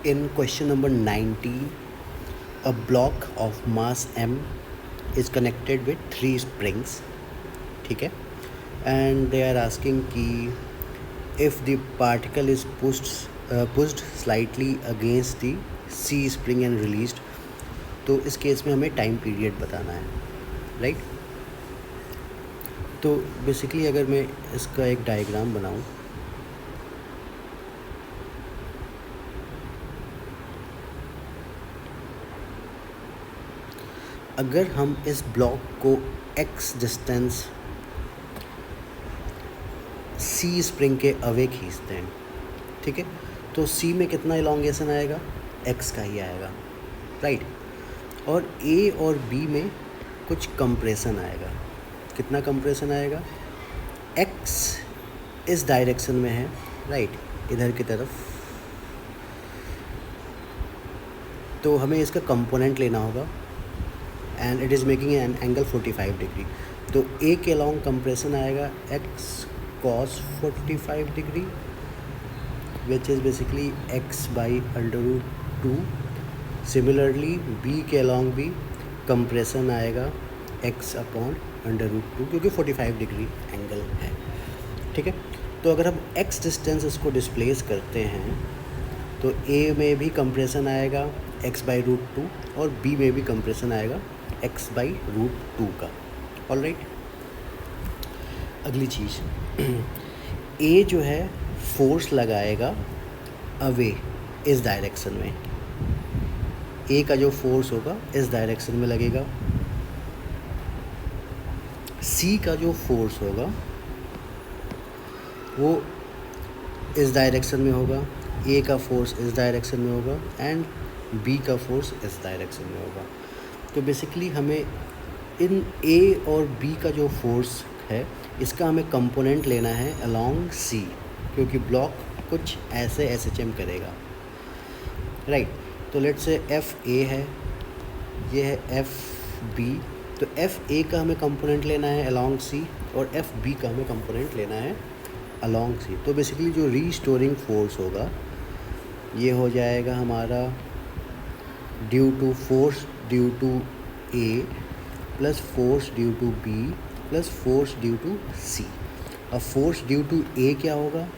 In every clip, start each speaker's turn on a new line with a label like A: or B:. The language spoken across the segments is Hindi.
A: In question number 19, a block of mass m is connected with 3 springs, ठीक है, and they are asking कि if the particle is pushed slightly against the C spring and released, तो इस केस में हमें टाइम पीरियड बताना है, राइट। तो बेसिकली अगर मैं इसका एक डायग्राम बनाऊं, अगर हम इस ब्लॉक को x डिस्टेंस C स्प्रिंग के अवे खींचते हैं, ठीक है, तो C में कितना इलॉन्गेशन आएगा, x का ही आएगा, राइट। और A और B में कुछ कंप्रेशन आएगा, कितना कंप्रेशन आएगा, x इस डायरेक्शन में है, राइट, इधर की तरफ, तो हमें इसका कंपोनेंट लेना होगा and it is making an angle 45 degree. तो A के अलॉन्ग कंप्रेशन आएगा x cos 45 degree which is basically x by √2। Similarly B के अलॉन्ग भी कंप्रेशन आएगा x अपॉन √2 क्योंकि 45 डिग्री एंगल है, ठीक है। तो अगर हम x डिस्टेंस इसको डिस्प्लेस करते हैं तो A में भी कंप्रेशन आएगा x बाई √2 और B में भी कंप्रेशन आएगा x बाई √2 का, ऑल राइट। अगली चीज़ A जो है फोर्स लगाएगा अवे इस डायरेक्शन में, A का जो फोर्स होगा इस डायरेक्शन में लगेगा, C का जो फोर्स होगा वो इस डायरेक्शन में होगा, A का फोर्स इस डायरेक्शन में होगा एंड B का फोर्स इस डायरेक्शन में होगा। तो बेसिकली हमें इन A और B का जो फोर्स है इसका हमें कंपोनेंट लेना है अलोंग C, क्योंकि ब्लॉक कुछ ऐसे SHM करेगा, राइट। तो लेट्स से FA है, ये है FB, तो FA का हमें कंपोनेंट लेना है अलोंग C और FB का हमें कंपोनेंट लेना है अलोंग C। तो बेसिकली जो रीस्टोरिंग फोर्स होगा ये हो जाएगा हमारा due to force due to A plus force due to B plus force due to C। अब फोर्स ड्यू टू A क्या होगा,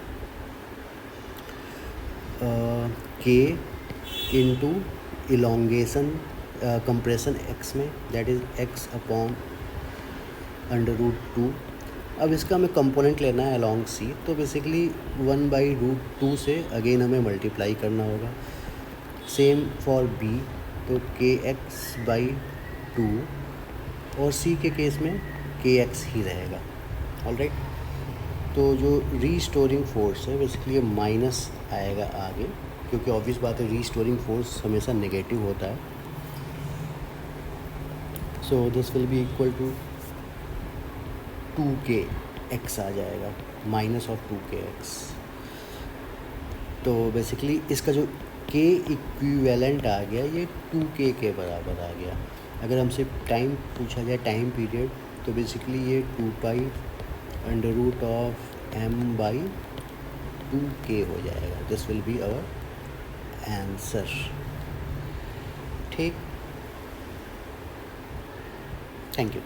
A: K into elongation compression x में, दैट इज़ x अपॉन √2। अब इसका हमें कंपोनेंट लेना है अलोंग C, तो बेसिकली 1/√2 से अगेन हमें मल्टीप्लाई करना होगा। सेम फॉर B, तो kx/2 और C के केस में kx ही रहेगा, ऑल राइट। तो जो रीस्टोरिंग फोर्स है बेसिकली माइनस आएगा आगे, क्योंकि ऑब्वियस बात है रीस्टोरिंग फोर्स हमेशा नेगेटिव होता है। So this will be equal to 2kx आ जाएगा, माइनस ऑफ 2kx। तो बेसिकली इसका जो k इक्विवेलेंट आ गया ये 2k के बराबर आ गया। अगर हमसे टाइम पूछा जाए, टाइम पीरियड, तो बेसिकली ये 2π√m/2k हो जाएगा। This will be our answer, ठीक, थैंक यू।